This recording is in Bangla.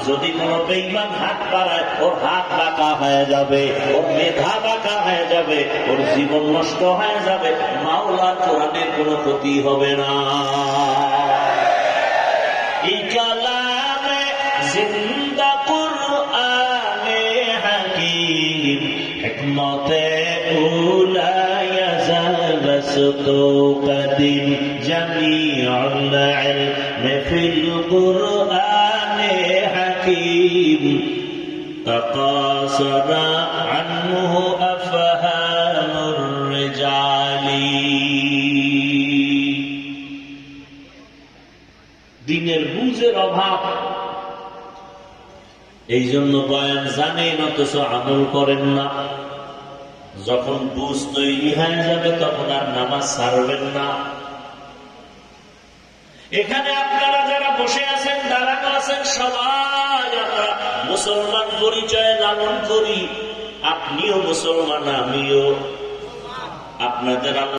যদি কোনো বেঈমান হাত বাড়ায় ওর হাত বাঁকা হয়ে যাবে, ওর মেধা বাঁকা হয়ে যাবে, ওর জীবন নষ্ট হয়ে যাবে, মাওলার কোরআনের কোনো ক্ষতি হবে না। এই কালামে জিন্দা কুরআনে হাকীম হিকমতে উলা ইয়াজালসতু কদিম জামিউল ইলম ফিল কুরআনে হাকীম তাকাসারা আনহু আফহামুর রিজালি। দিনের বুঝের অভাব, এই জন্য বয়ান জানেন অথচ আমল করেন না। যখন বুঝ তৈরি হয়ে যাবে তখন আর নামাজ ছাড়বেন না। এখানে আপনারা যারা বসে আছেন, দাঁড়ানো আছেন, সবাই আমরা মুসলমান পরিচয় লালন করি। আপনিও মুসলমান, আমিও। আপনাদের